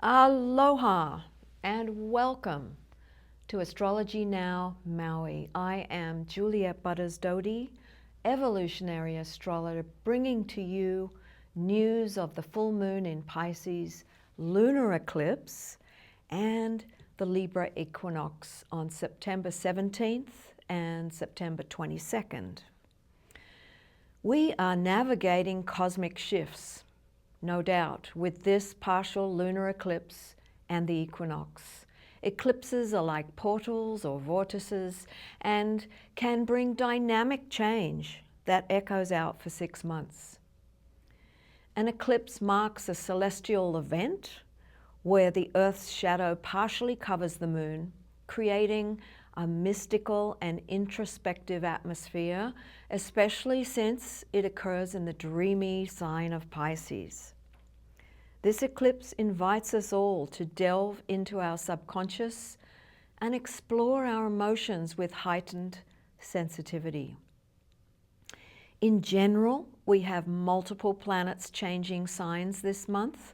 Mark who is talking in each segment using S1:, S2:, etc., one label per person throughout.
S1: Aloha and welcome to Astrology Now Maui. I am Juliet Butters Doty, evolutionary astrologer, bringing to you news of the full moon in Pisces, lunar eclipse, and the Libra Equinox on September 17th and September 22nd. We are navigating cosmic shifts, no doubt, with this partial lunar eclipse and the equinox. Eclipses are like portals or vortices and can bring dynamic change that echoes out for 6 months. An eclipse marks a celestial event where the Earth's shadow partially covers the moon, creating a mystical and introspective atmosphere, especially since it occurs in the dreamy sign of Pisces. This eclipse invites us all to delve into our subconscious and explore our emotions with heightened sensitivity. In general, we have multiple planets changing signs this month.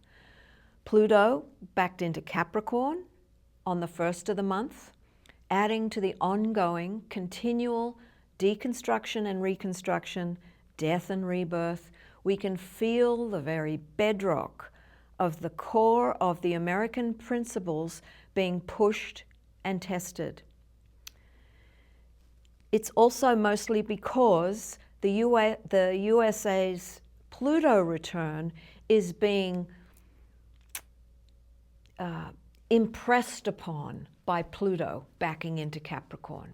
S1: Pluto backed into Capricorn on the 1st of the month, adding to the ongoing, continual deconstruction and reconstruction, death and rebirth. We can feel the very bedrock of the core of the American principles being pushed and tested. It's also mostly because the USA's Pluto return is being impressed upon by Pluto backing into Capricorn.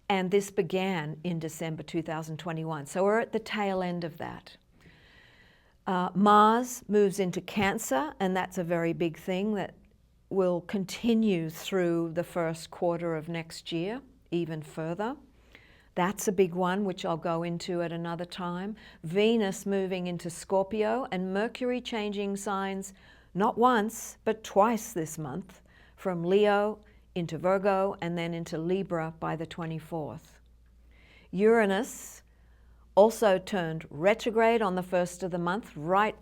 S1: And this began in December 2021. So we're at the tail end of that. Mars moves into Cancer, and that's a very big thing that will continue through the first quarter of next year, even further. That's a big one, which I'll go into at another time. Venus moving into Scorpio, and Mercury changing signs not once, but twice this month, from Leo into Virgo and then into Libra by the 24th. Uranus also turned retrograde on the 1st of the month, right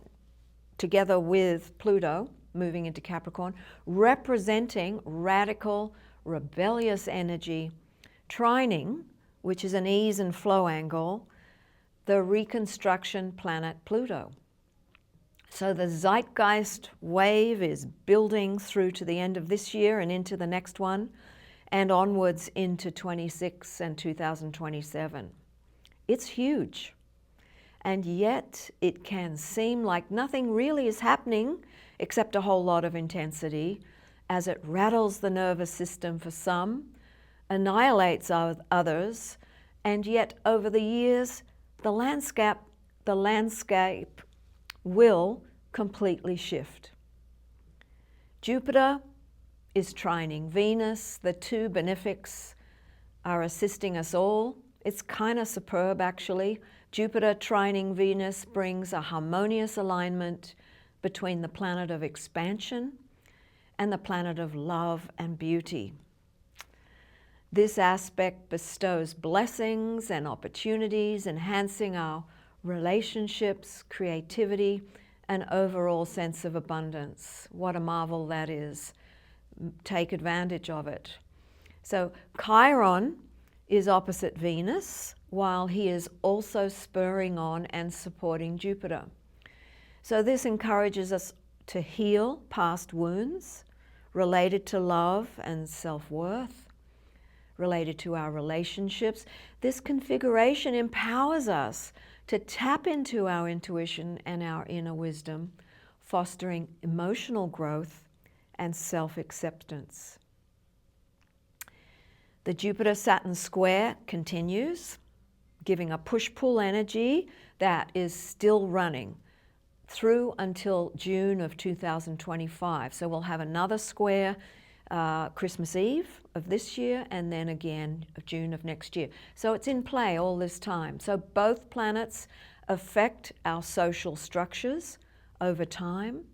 S1: together with Pluto moving into Capricorn, representing radical, rebellious energy, trining, which is an ease and flow angle, the reconstruction planet Pluto. So the zeitgeist wave is building through to the end of this year and into the next one, and onwards into 26 and 2027. It's huge. And yet it can seem like nothing really is happening except a whole lot of intensity as it rattles the nervous system for some, annihilates others, and yet over the years, the landscape will completely shift. Jupiter is trining Venus. The two benefics are assisting us all. It's kind of superb, actually. Jupiter trining Venus brings a harmonious alignment between the planet of expansion and the planet of love and beauty. This aspect bestows blessings and opportunities, enhancing our relationships, creativity, and overall sense of abundance. What a marvel that is. Take advantage of it. So Chiron is opposite Venus, while he is also spurring on and supporting Jupiter. So this encourages us to heal past wounds related to love and self-worth, related to our relationships. This configuration empowers us to tap into our intuition and our inner wisdom, fostering emotional growth and self-acceptance. The Jupiter-Saturn square continues, giving a push-pull energy that is still running through until June of 2025. So we'll have another square Christmas Eve of this year, and then again of June of next year. So it's in play all this time. So both planets affect our social structures over time,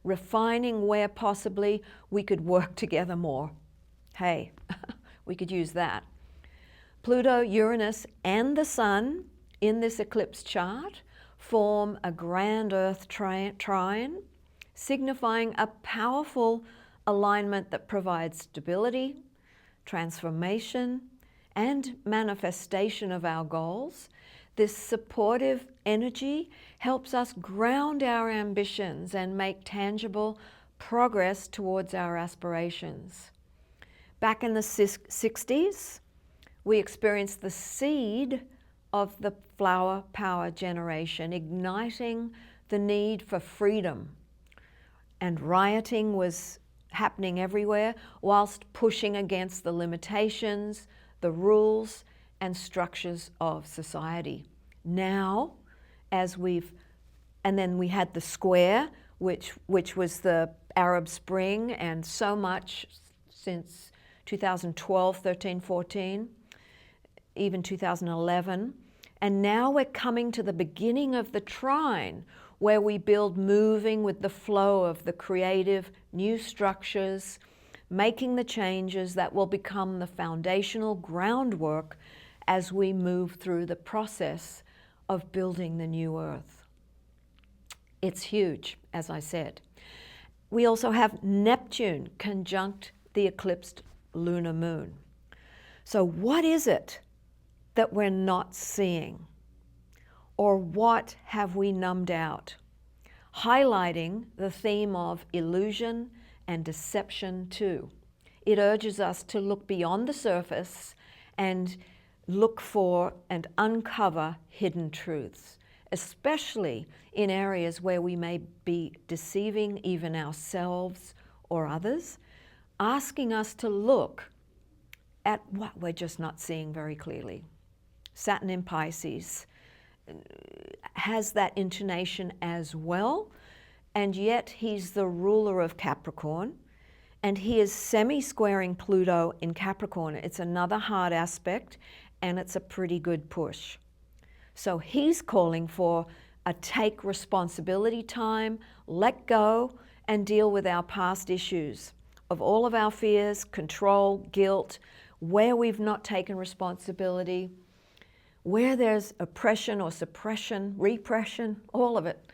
S1: refining where possibly we could work together more. Hey, we could use that. Pluto, Uranus, and the Sun in this eclipse chart form a grand Earth trine, signifying a powerful alignment that provides stability, transformation, and manifestation of our goals. This supportive energy helps us ground our ambitions and make tangible progress towards our aspirations. Back in the 60s, we experienced the seed of the flower power generation, igniting the need for freedom. And rioting was happening everywhere, whilst pushing against the limitations, the rules, and structures of society. Now, and then we had the square, which was the Arab Spring, and so much since 2012, 13, 14, even 2011. And now we're coming to the beginning of the trine, where we build moving with the flow of the creative new structures, making the changes that will become the foundational groundwork as we move through the process of building the new earth. It's huge, as I said. We also have Neptune conjunct the eclipsed lunar moon. So what is it that we're not seeing? Or what have we numbed out? Highlighting the theme of illusion and deception too. It urges us to look beyond the surface and look for and uncover hidden truths, especially in areas where we may be deceiving even ourselves or others, asking us to look at what we're just not seeing very clearly. Saturn in Pisces has that intonation as well, and yet he's the ruler of Capricorn, and he is semi-squaring Pluto in Capricorn. It's another hard aspect, and it's a pretty good push. So he's calling for a take responsibility time, let go, and deal with our past issues of all of our fears, control, guilt, where we've not taken responsibility, where there's oppression or suppression, repression, all of it,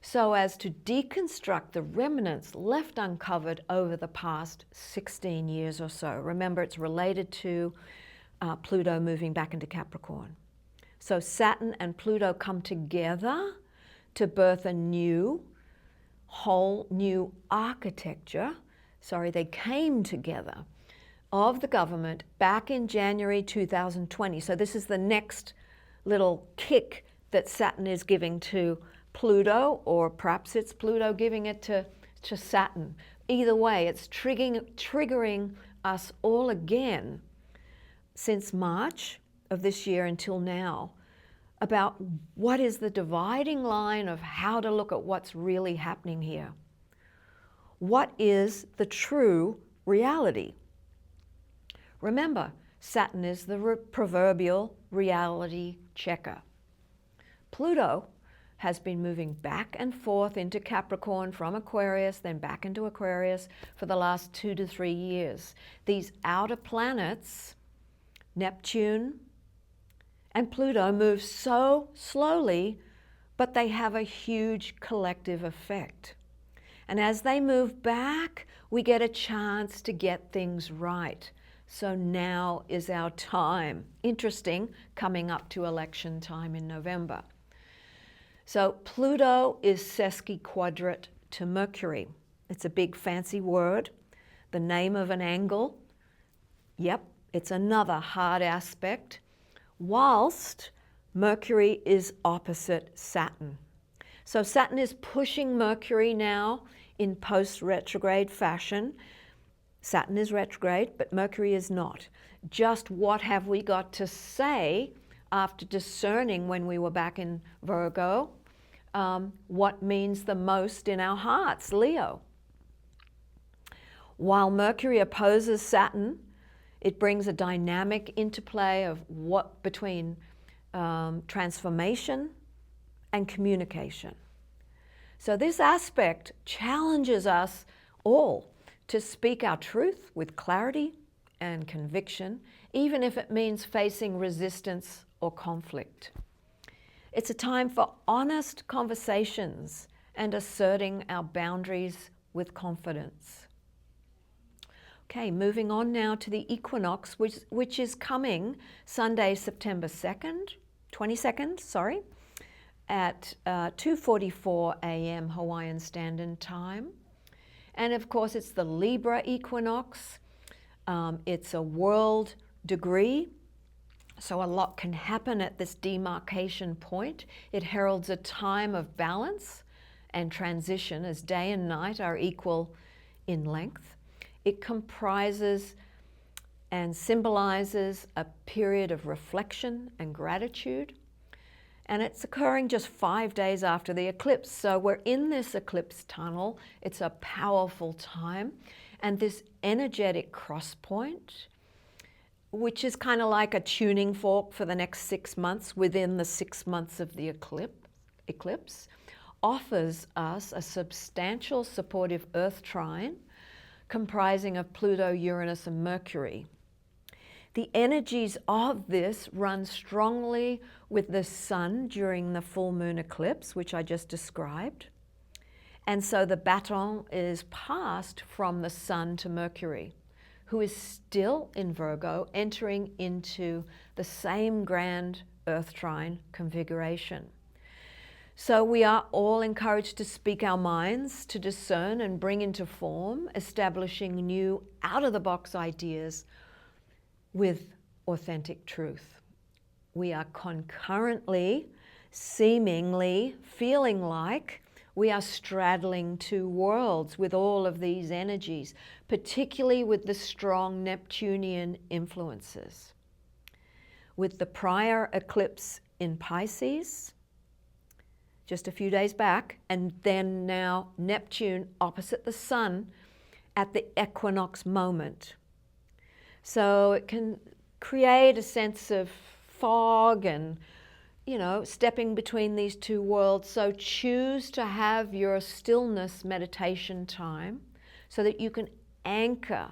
S1: so as to deconstruct the remnants left uncovered over the past 16 years or so. Remember, it's related to Pluto moving back into Capricorn. So Saturn and Pluto come together to birth a whole new architecture. They came together of the government back in January 2020. So this is the next little kick that Saturn is giving to Pluto, or perhaps it's Pluto giving it to Saturn. Either way, it's triggering us all again since March of this year until now about what is the dividing line of how to look at what's really happening here. What is the true reality? Remember, Saturn is the proverbial reality checker. Pluto has been moving back and forth into Capricorn from Aquarius, then back into Aquarius for the last 2 to 3 years. These outer planets, Neptune and Pluto, move so slowly, but they have a huge collective effect. And as they move back, we get a chance to get things right. So now is our time. Interesting, coming up to election time in November. So Pluto is sesquiquadrate to Mercury. It's a big fancy word. The name of an angle. Yep, it's another hard aspect. Whilst Mercury is opposite Saturn. So Saturn is pushing Mercury now in post-retrograde fashion. Saturn is retrograde, but Mercury is not. Just what have we got to say after discerning when we were back in Virgo, what means the most in our hearts, Leo? While Mercury opposes Saturn, it brings a dynamic interplay of between transformation and communication. So this aspect challenges us all to speak our truth with clarity and conviction, even if it means facing resistance or conflict. It's a time for honest conversations and asserting our boundaries with confidence. Okay, moving on now to the equinox, which is coming Sunday, September 22nd, at 2:44 a.m. Hawaiian Standard Time. And of course, it's the Libra Equinox. It's a world degree, so a lot can happen at this demarcation point. It heralds a time of balance and transition as day and night are equal in length. It comprises and symbolizes a period of reflection and gratitude. And it's occurring just 5 days after the eclipse. So we're in this eclipse tunnel. It's a powerful time. And this energetic cross point, which is kind of like a tuning fork for the next 6 months within the 6 months of the eclipse, offers us a substantial supportive Earth trine comprising of Pluto, Uranus, and Mercury. The energies of this run strongly with the Sun during the full moon eclipse, which I just described. And so the baton is passed from the Sun to Mercury, who is still in Virgo, entering into the same grand Earth trine configuration. So we are all encouraged to speak our minds, to discern and bring into form, establishing new out-of-the-box ideas with authentic truth. We are concurrently, seemingly, feeling like we are straddling two worlds with all of these energies, particularly with the strong Neptunian influences. With the prior eclipse in Pisces, just a few days back, and then now Neptune opposite the Sun at the equinox moment. So it can create a sense of fog and, stepping between these two worlds. So choose to have your stillness meditation time so that you can anchor.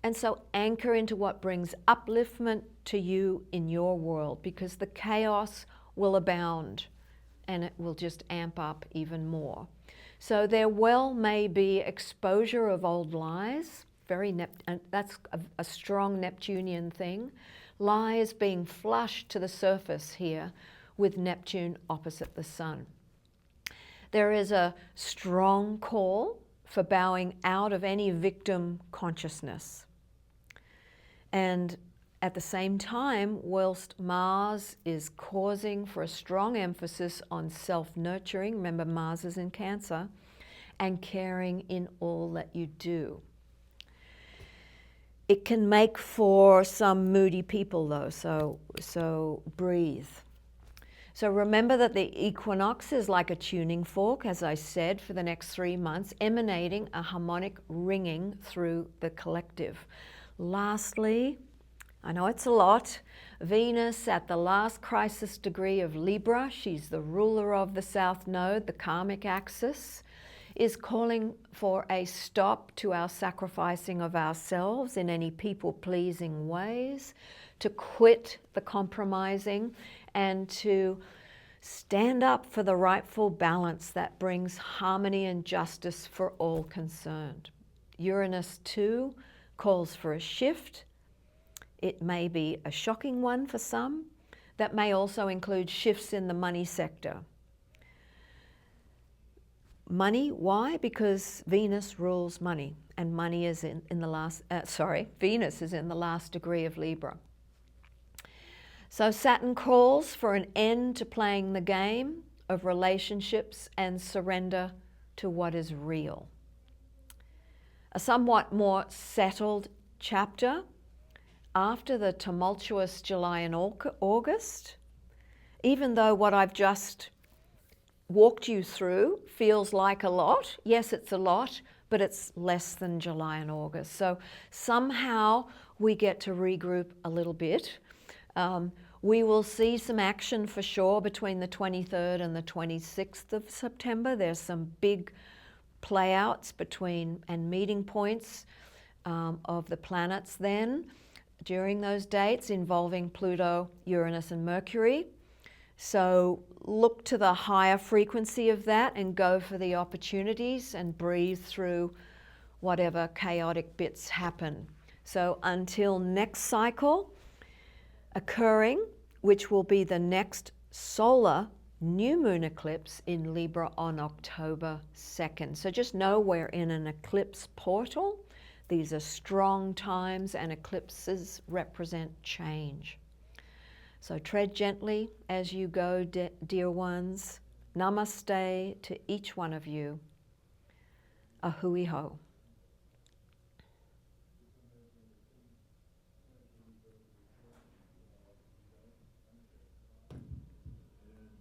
S1: And so anchor into what brings upliftment to you in your world, because the chaos will abound and it will just amp up even more. So there well may be exposure of old lies, and that's a strong Neptunian thing. Lies being flushed to the surface here with Neptune opposite the Sun. There is a strong call for bowing out of any victim consciousness. And at the same time, whilst Mars is causing for a strong emphasis on self-nurturing, remember Mars is in Cancer, and caring in all that you do. It can make for some moody people though, so breathe. So remember that the equinox is like a tuning fork, as I said, for the next 3 months, emanating a harmonic ringing through the collective. Lastly, I know it's a lot, Venus at the last crisis degree of Libra, she's the ruler of the South Node, the karmic axis, is calling for a stop to our sacrificing of ourselves in any people-pleasing ways, to quit the compromising, and to stand up for the rightful balance that brings harmony and justice for all concerned. Uranus too calls for a shift. It may be a shocking one for some. That may also include shifts in the money sector. Money, why? Because Venus rules money, and money is in the last, Venus is in the last degree of Libra. So Saturn calls for an end to playing the game of relationships and surrender to what is real. A somewhat more settled chapter after the tumultuous July and August, even though what I've just walked you through feels like a lot. Yes, it's a lot, but it's less than July and August. So somehow we get to regroup a little bit. We will see some action for sure between the 23rd and the 26th of September. There's some big playouts between and meeting points of the planets then during those dates involving Pluto, Uranus, and Mercury. So look to the higher frequency of that and go for the opportunities and breathe through whatever chaotic bits happen. So until next cycle occurring, which will be the next solar new moon eclipse in Libra on October 2nd. So just know we're in an eclipse portal. These are strong times, and eclipses represent change. So tread gently as you go, dear ones. Namaste to each one of you. Ahui ho.